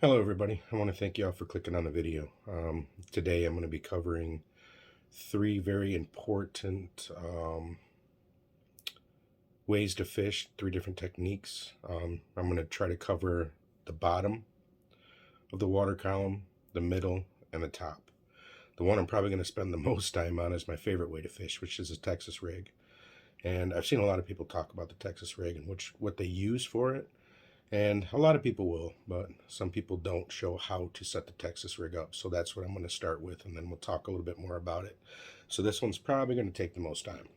Hello everybody, I want to thank you all for clicking on the video. Today I'm going to be covering three very important ways to fish, three different techniques. I'm going to try to cover the bottom of the water column, the middle, and the top. The one I'm probably going to spend the most time on is my favorite way to fish, which is a Texas rig. And I've seen a lot of people talk about the Texas rig and what they use for it. And a lot of people will, but some people don't show how to set the Texas rig up. So that's what I'm going to start with, and then we'll talk a little bit more about it. So this one's probably going to take the most time.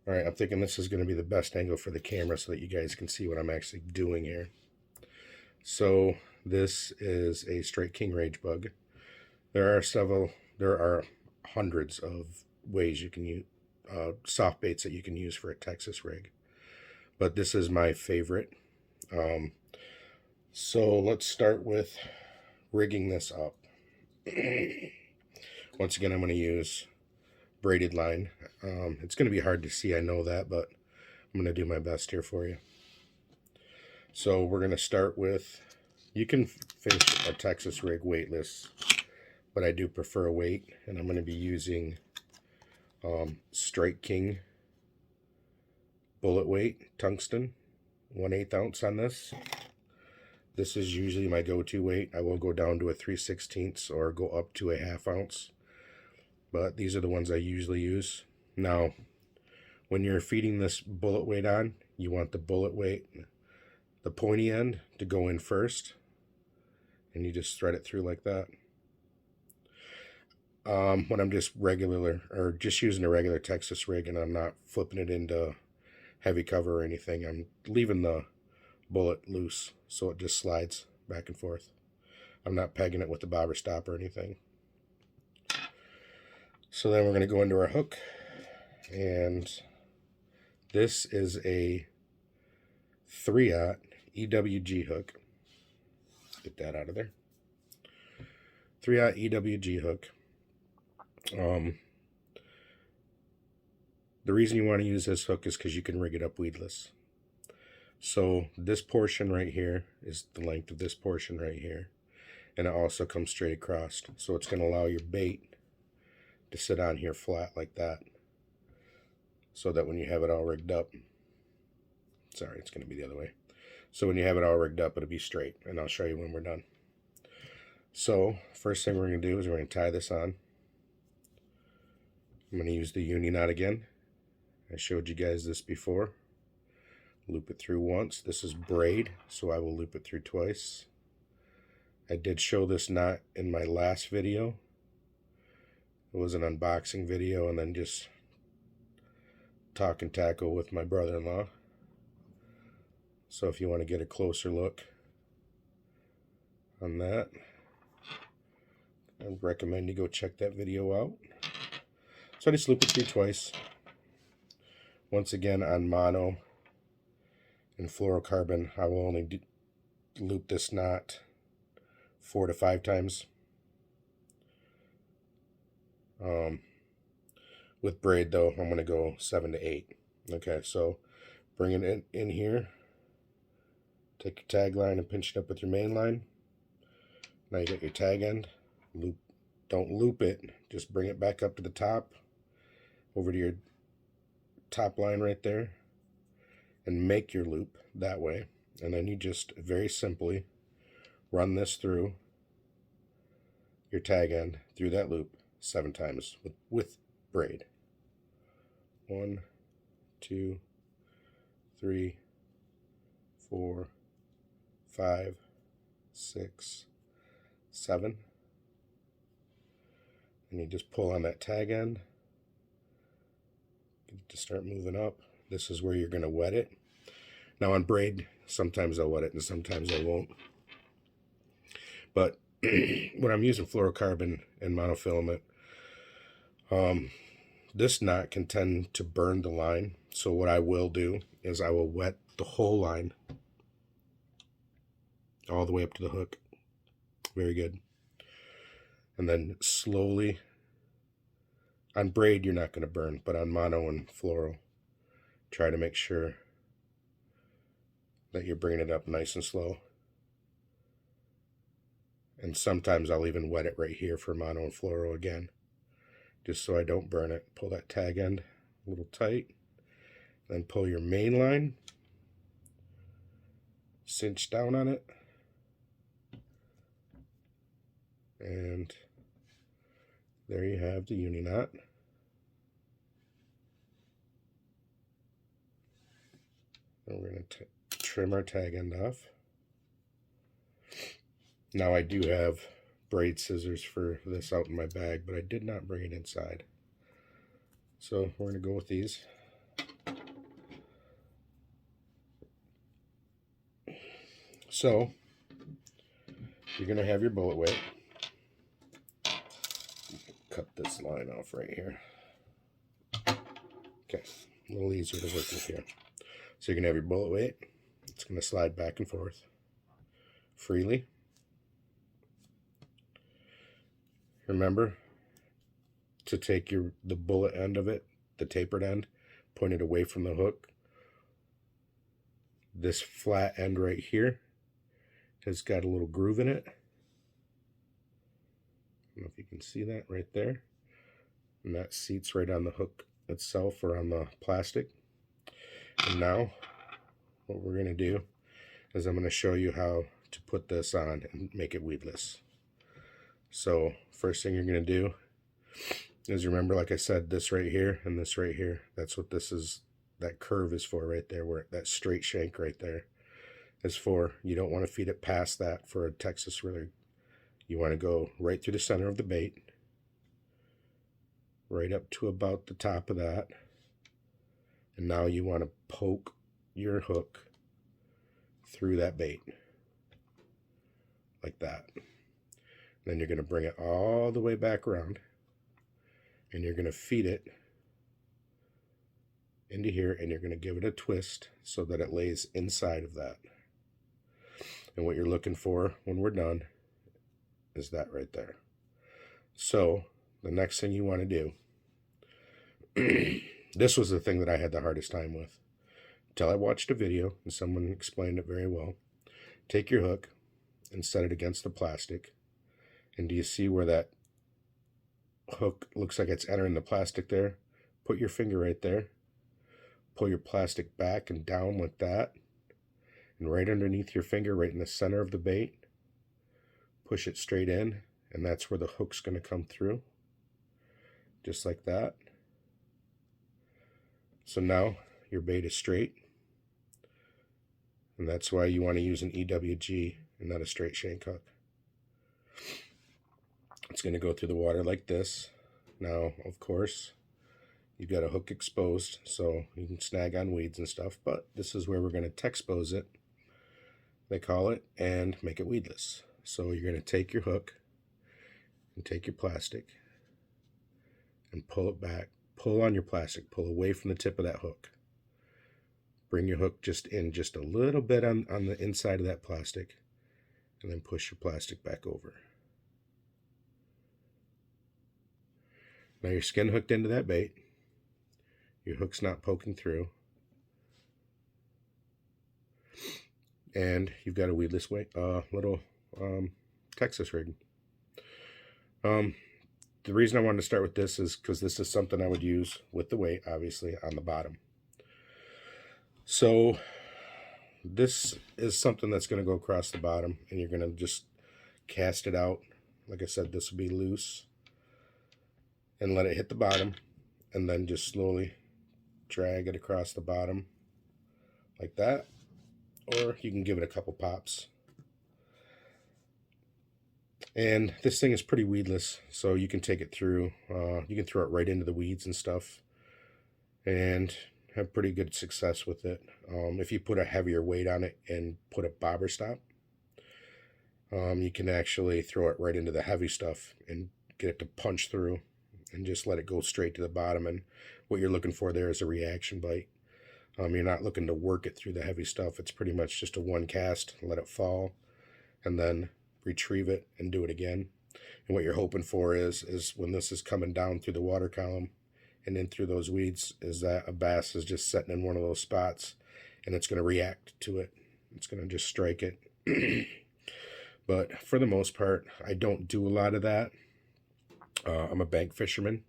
All right, I'm thinking this is going to be the best angle for the camera so that you guys can see what I'm actually doing here. So this is a straight king rage bug. There are hundreds of ways you can use soft baits that you can use for a Texas rig, but this is my favorite. So let's start with rigging this up. Once again, I'm going to use braided line. It's going to be hard to see, I know that, but I'm going to do my best here for you. So we're going to start with, you can fish a Texas rig weightless, but I do prefer a weight, and I'm going to be using Strike King bullet weight tungsten, 1/8 ounce on this. This is usually my go-to weight. I will go down to a 3/16 or go up to a 1/2 ounce, but these are the ones I usually use. Now, when you're feeding this bullet weight on, you want the bullet weight, the pointy end, to go in first, and you just thread it through like that. When I'm just using a regular Texas rig and I'm not flipping it into heavy cover or anything, I'm leaving the bullet loose so it just slides back and forth. I'm not pegging it with the bobber stop or anything. So then we're going to go into our hook, and this is a 3/0 EWG hook. Get that out of there. 3/0 EWG hook. The reason you want to use this hook is because you can rig it up weedless. So this portion right here is the length of this portion right here, and it also comes straight across, so it's going to allow your bait to sit on here flat like that, so that when you have it all rigged up, sorry, it's going to be the other way, so when you have it all rigged up, it'll be straight, and I'll show you when we're done. So first thing we're going to do is we're going to tie this on. I'm going to use the uni knot again. I showed you guys this before. Loop it through once. This is braid, so I will loop it through twice. I did show this knot in my last video. It was an unboxing video, and then just talk and tackle with my brother-in-law. So if you want to get a closer look on that, I recommend you go check that video out. So I just loop it through twice. Once again, on mono and fluorocarbon, I will only loop this knot 4 to 5 times. With braid though, I'm going to go 7 to 8. Okay, so bring it in here. Take your tag line and pinch it up with your main line. Now you got your tag end. Don't loop it, just bring it back up to the top, over to your top line right there, and make your loop that way. And then you just very simply run this through your tag end through that loop 7 times with braid. 1, 2, 3, 4, 5, 6, 7. And you just pull on that tag end to start moving up. This is where you're going to wet it. Now on braid, sometimes I'll wet it and sometimes I won't. But when I'm using fluorocarbon and monofilament, this knot can tend to burn the line. So what I will do is I will wet the whole line all the way up to the hook. Very good. And then slowly, on braid you're not going to burn, but on mono and fluoro, try to make sure that you're bringing it up nice and slow. And sometimes I'll even wet it right here for mono and fluoro again, just so I don't burn it. Pull that tag end a little tight, then pull your main line, cinch down on it, and there you have the uni knot. And we're going to trim our tag end off. Now I do have braid scissors for this out in my bag, but I did not bring it inside. So we're going to go with these. So you're going to have your bullet weight. Cut this line off right here. Okay, a little easier to work with here. So you're going to have your bullet weight. It's going to slide back and forth freely. Remember to take the bullet end of it, the tapered end, point it away from the hook. This flat end right here has got a little groove in it. I don't know if you can see that right there. And that seats right on the hook itself or on the plastic. And now what we're going to do is I'm going to show you how to put this on and make it weedless. So first thing you're going to do is remember, like I said, this right here and this right here. That's what this is. That curve is for right there, where that straight shank right there is for. You don't want to feed it past that for a Texas rig. You want to go right through the center of the bait, right up to about the top of that. And now you want to poke your hook through that bait like that. Then you're going to bring it all the way back around, and you're going to feed it into here, and you're going to give it a twist so that it lays inside of that. And what you're looking for when we're done is that right there. So the next thing you want to do, this was the thing that I had the hardest time with until I watched a video and someone explained it very well. Take your hook and set it against the plastic. And do you see where that hook looks like it's entering the plastic there? Put your finger right there. Pull your plastic back and down like that. And right underneath your finger, right in the center of the bait, push it straight in. And that's where the hook's going to come through. Just like that. So now your bait is straight. And that's why you want to use an EWG and not a straight shank hook. It's going to go through the water like this. Now, of course, you've got a hook exposed, so you can snag on weeds and stuff, but this is where we're going to Texpose it, they call it, and make it weedless. So you're going to take your hook and take your plastic and pull it back. Pull on your plastic. Pull away from the tip of that hook. Bring your hook just in just a little bit on the inside of that plastic, and then push your plastic back over. Now you're skin hooked into that bait. Your hook's not poking through. And you've got a weedless little Texas rig. The reason I wanted to start with this is because this is something I would use with the weight, obviously, on the bottom. So this is something that's going to go across the bottom, and you're going to just cast it out. Like I said, this will be loose. And let it hit the bottom, and then just slowly drag it across the bottom like that. Or you can give it a couple pops. And this thing is pretty weedless, so you can take it through. You can throw it right into the weeds and stuff and have pretty good success with it. If you put a heavier weight on it and put a bobber stop, you can actually throw it right into the heavy stuff and get it to punch through and just let it go straight to the bottom. And what you're looking for there is a reaction bite. You're not looking to work it through the heavy stuff. It's pretty much just a one cast, let it fall, and then retrieve it and do it again. And what you're hoping for is when this is coming down through the water column and in through those weeds, is that a bass is just sitting in one of those spots and it's going to react to it. It's going to just strike it. But for the most part, I don't do a lot of that. I'm a bank fisherman.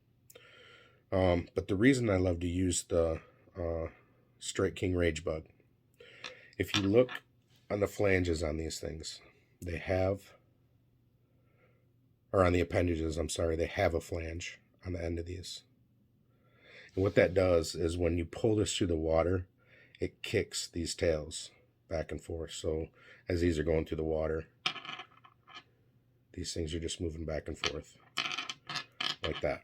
But the reason I love to use the Strike King Rage Bug, if you look on the flanges on these things, they have, or on the appendages, I'm sorry, they have a flange on the end of these. And what that does is when you pull this through the water, it kicks these tails back and forth. So as these are going through the water, these things are just moving back and forth like that.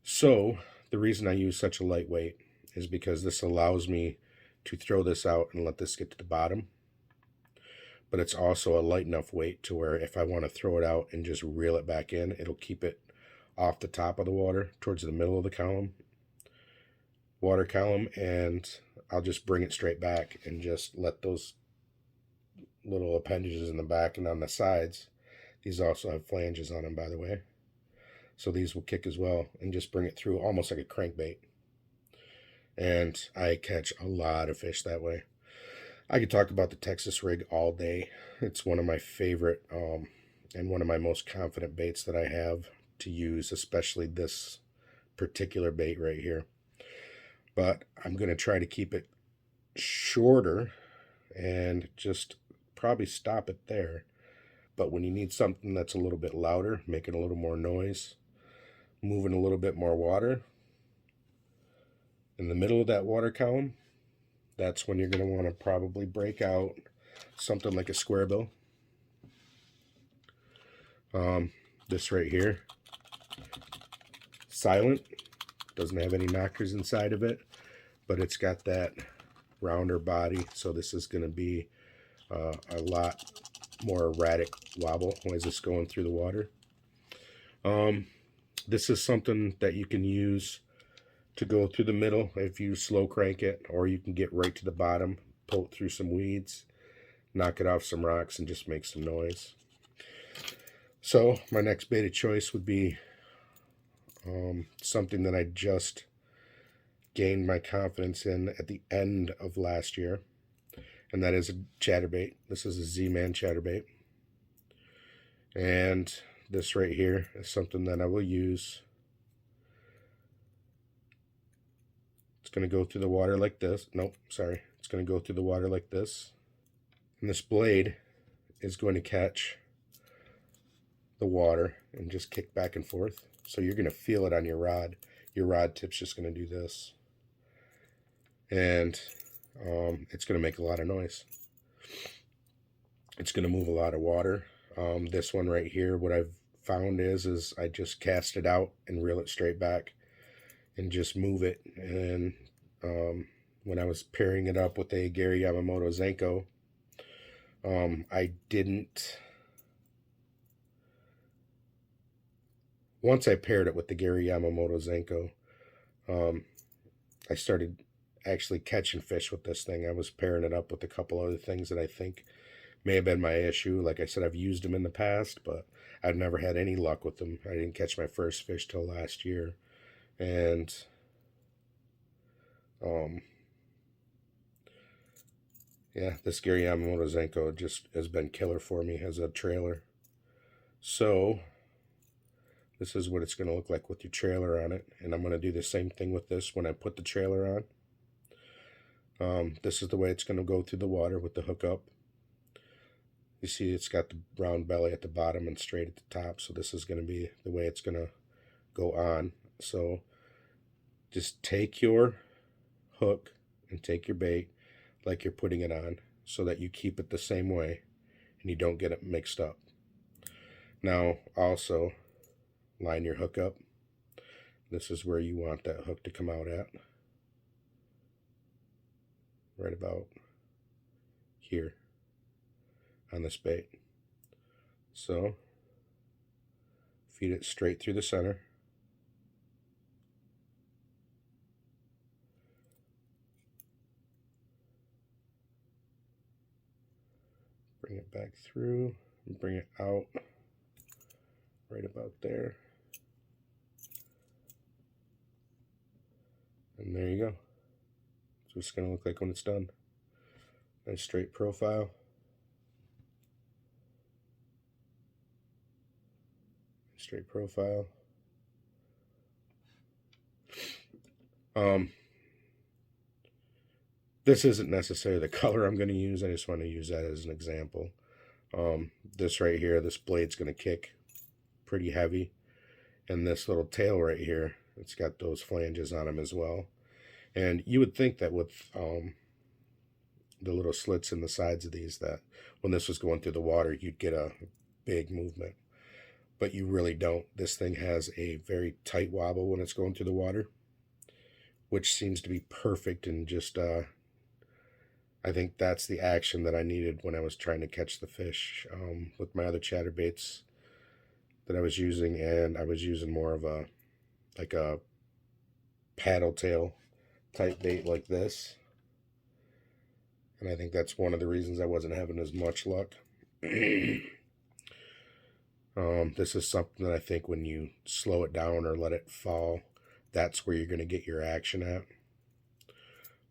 So the reason I use such a lightweight is because this allows me to throw this out and let this get to the bottom. But it's also a light enough weight to where if I want to throw it out and just reel it back in, it'll keep it off the top of the water towards the middle of the water column, and I'll just bring it straight back and just let those little appendages in the back and on the sides. These also have flanges on them, by the way. So these will kick as well, and just bring it through almost like a crankbait. And I catch a lot of fish that way. I could talk about the Texas rig all day. It's one of my favorite and one of my most confident baits that I have to use, especially this particular bait right here. But I'm going to try to keep it shorter and just probably stop it there. But when you need something that's a little bit louder, making a little more noise, moving a little bit more water, in the middle of that water column, that's when you're going to want to probably break out something like a square bill. This right here, silent, doesn't have any knockers inside of it, but it's got that rounder body, so this is going to be a lot more erratic wobble as it's going through the water. This is something that you can use to go through the middle if you slow crank it, or you can get right to the bottom, pull it through some weeds, knock it off some rocks, and just make some noise. So my next bait of choice would be something that I just gained my confidence in at the end of last year, and that is a chatterbait. This is a Z-Man chatterbait, and this right here is something that I will use. It's going to go through the water like this. Nope, sorry. It's going to go through the water like this, and this blade is going to catch the water and just kick back and forth. So you're going to feel it on your rod. Your rod tip's just going to do this, and it's going to make a lot of noise. It's going to move a lot of water. This one right here, what I've found is I just cast it out and reel it straight back and just move it. And when I was pairing it up with a Gary Yamamoto Zenko, I didn't. Once I paired it with the Gary Yamamoto Zenko, I started actually catching fish with this thing. I was pairing it up with a couple other things that I think may have been my issue. Like I said, I've used them in the past, but I've never had any luck with them. I didn't catch my first fish till last year. And yeah, this Gary Yamamoto Zenko just has been killer for me as a trailer. So this is what it's going to look like with your trailer on it. And I'm going to do the same thing with this when I put the trailer on. This is the way it's going to go through the water with the hook up. You see it's got the round belly at the bottom and straight at the top. So this is going to be the way it's going to go on. So just take your hook and take your bait like you're putting it on, so that you keep it the same way and you don't get it mixed up. Now also line your hook up. This is where you want that hook to come out at, right about here on this bait. So feed it straight through the center. Bring it back through and bring it out right about there. And there you go. That's what it's going to look like when it's done. Nice straight profile. Straight profile. This isn't necessarily the color I'm going to use. I just want to use that as an example. This right here, this blade's going to kick pretty heavy. And this little tail right here, it's got those flanges on them as well. And you would think that with the little slits in the sides of these, that when this was going through the water, you'd get a big movement. But you really don't. This thing has a very tight wobble when it's going through the water, which seems to be perfect. And just I think that's the action that I needed when I was trying to catch the fish with my other chatterbaits that I was using. And I was using more of a like a paddle tail type bait like this, and I think that's one of the reasons I wasn't having as much luck. This is something that I think when you slow it down or let it fall, that's where you're going to get your action at.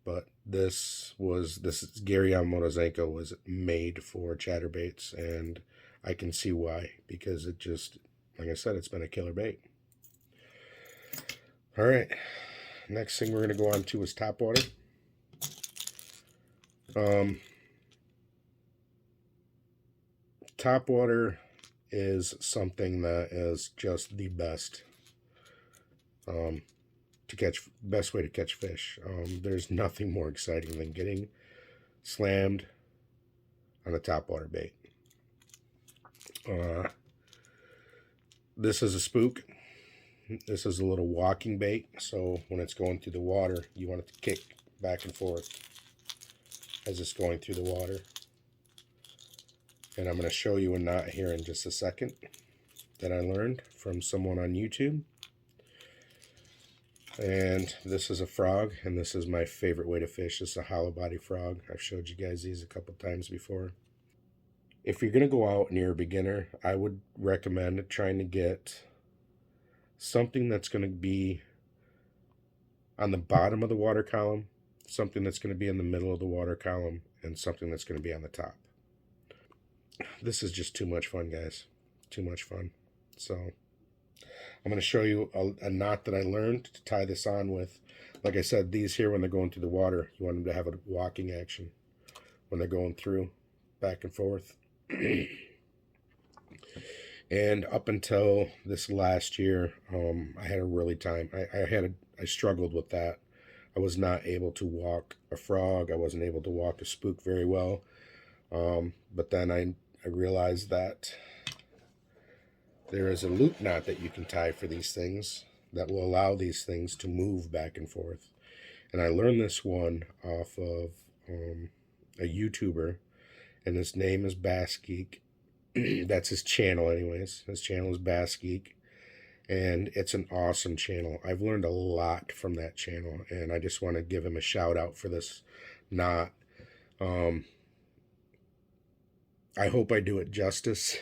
But this Gary Yamamoto was made for chatterbaits, and I can see why, because it just, like I said, it's been a killer bait. All right, next thing we're going to go on to is topwater. Topwater is something that is just the best best way to catch fish. There's nothing more exciting than getting slammed on a topwater bait. This is a spook. This is a little walking bait, so when it's going through the water, you want it to kick back and forth as it's going through the water. And I'm going to show you a knot here in just a second that I learned from someone on YouTube. And this is a frog, and this is my favorite way to fish. This is a hollow body frog. I've showed you guys these a couple times before. If you're going to go out and you're a beginner, I would recommend trying to get something that's going to be on the bottom of the water column, something that's going to be in the middle of the water column, and something that's going to be on the top. This is just too much fun, guys. Too much fun. So I'm going to show you a knot that I learned to tie this on with. Like I said, these here, when they're going through the water, you want them to have a walking action when they're going through, back and forth. And up until this last year, I had a really time. I struggled with that. I was not able to walk a frog. I wasn't able to walk a spook very well. But then I realized that there is a loop knot that you can tie for these things that will allow these things to move back and forth. And I learned this one off of a YouTuber, and his name is BassGeek. That's his channel anyways. His channel is BassGeek, and it's an awesome channel. I've learned a lot from that channel, and I just want to give him a shout out for this knot. I hope I do it justice.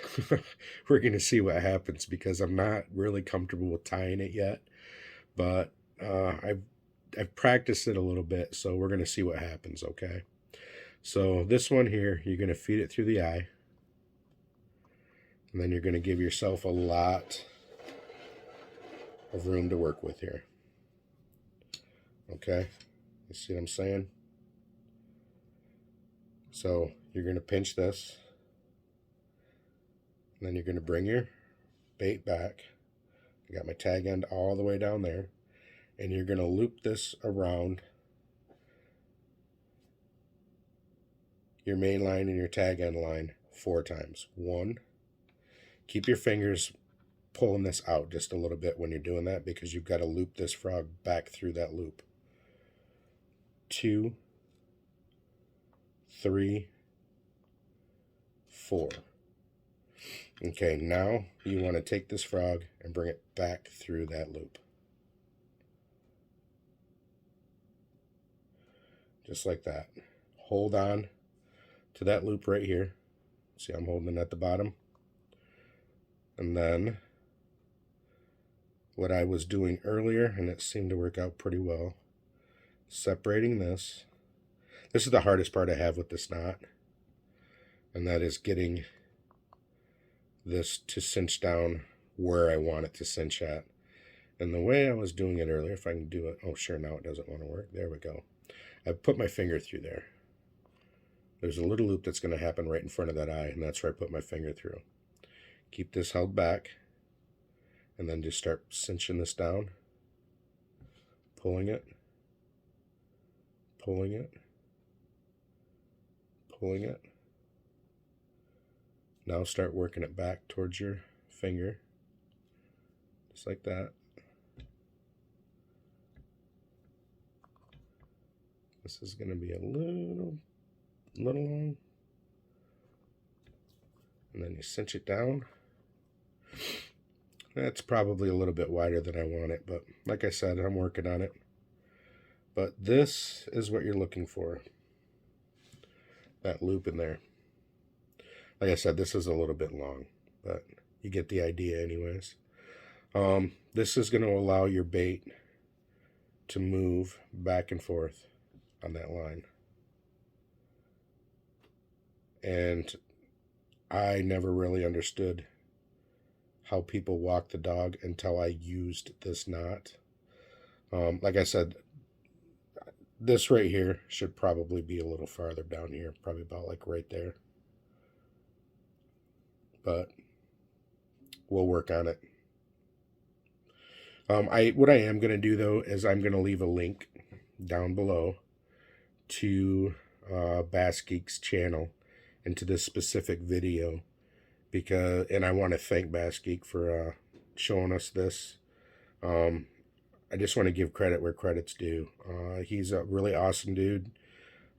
We're going to see what happens, because I'm not really comfortable with tying it yet, but I've practiced it a little bit, so we're going to see what happens, okay? So this one here, you're going to feed it through the eye. And then you're going to give yourself a lot of room to work with here. Okay? You see what I'm saying? So you're going to pinch this. And then you're going to bring your bait back. I got my tag end all the way down there. And you're going to loop this around your main line and your tag end line 4 times. 1. Keep your fingers pulling this out just a little bit when you're doing that, because you've got to loop this frog back through that loop. 2, 3, 4. Okay, now you want to take this frog and bring it back through that loop. Just like that. Hold on to that loop right here. See, I'm holding it at the bottom. And then what I was doing earlier, and it seemed to work out pretty well, separating this. This is the hardest part I have with this knot, and that is getting this to cinch down where I want it to cinch at. And the way I was doing it earlier, if I can do it, oh sure, now it doesn't want to work. There we go. I put my finger through there. There's a little loop that's going to happen right in front of that eye, and that's where I put my finger through. Keep this held back, and then just start cinching this down, pulling it, pulling it, pulling it. Now start working it back towards your finger, just like that. This is going to be a little long. And then you cinch it down. That's probably a little bit wider than I want it, but like I said, I'm working on it. But this is what you're looking for. That loop in there. Like I said, this is a little bit long, but you get the idea anyways. This is going to allow your bait to move back and forth on that line. And I never really understood how people walk the dog until I used this knot. Like I said, this right here should probably be a little farther down here, probably about like right there. But we'll work on it. What I am going to do though is I'm going to leave a link down below to BassGeeks channel and to this specific video, and I want to thank BassGeek for showing us this. I just want to give credit where credit's due. He's a really awesome dude.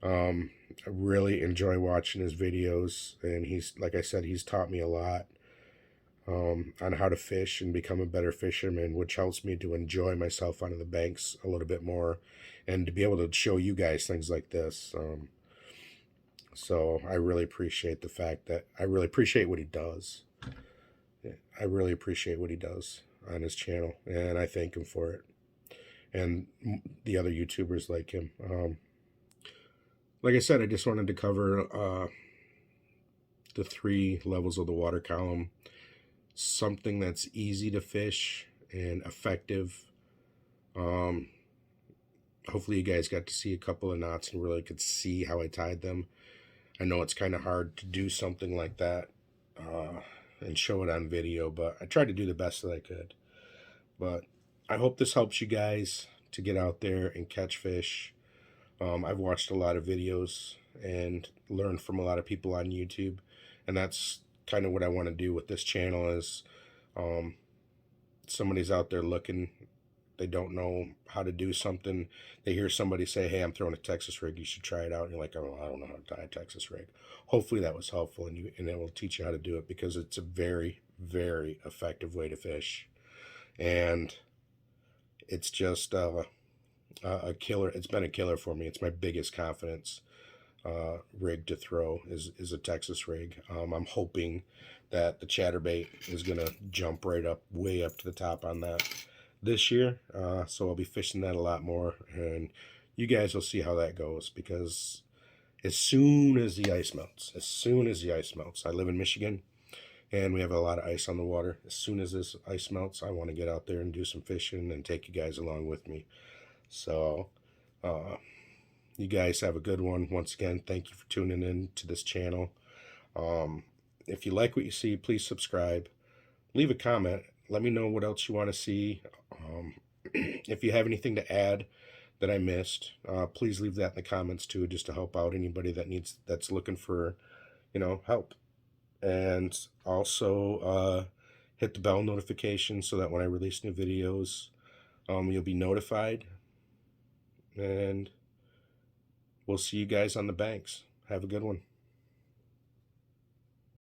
I really enjoy watching his videos, and he's, like I said, he's taught me a lot on how to fish and become a better fisherman, which helps me to enjoy myself on the banks a little bit more and to be able to show you guys things like this. So I really appreciate the fact that I really appreciate what he does. I really appreciate what he does on his channel, and I thank him for it. And the other YouTubers like him. Like I said, I just wanted to cover the 3 levels of the water column. Something that's easy to fish and effective. Hopefully you guys got to see a couple of knots and really could see how I tied them. I know it's kind of hard to do something like that and show it on video, but I tried to do the best that I could. But I hope this helps you guys to get out there and catch fish. I've watched a lot of videos and learned from a lot of people on YouTube, and that's kind of what I want to do with this channel. Is somebody's out there looking, they don't know how to do something, they hear somebody say, hey, I'm throwing a Texas rig, you should try it out, and you're like, oh, I don't know how to tie a Texas rig. Hopefully that was helpful, and it will teach you how to do it, because it's a very, very effective way to fish. And it's just a killer. It's been a killer for me. It's my biggest confidence rig to throw is a Texas rig. I'm hoping that the chatterbait is going to jump right up, way up to the top on that this year. So I'll be fishing that a lot more, and you guys will see how that goes, because as soon as the ice melts, I live in Michigan, and we have a lot of ice on the water. As soon as this ice melts, I want to get out there and do some fishing and take you guys along with me. So, you guys have a good one. Once again, thank you for tuning in to this channel. If you like what you see, please subscribe. Leave a comment. Let me know what else you want to see. If you have anything to add that I missed, please leave that in the comments too, just to help out anybody that's looking for, help. And also hit the bell notification so that when I release new videos, you'll be notified. And we'll see you guys on the banks. Have a good one.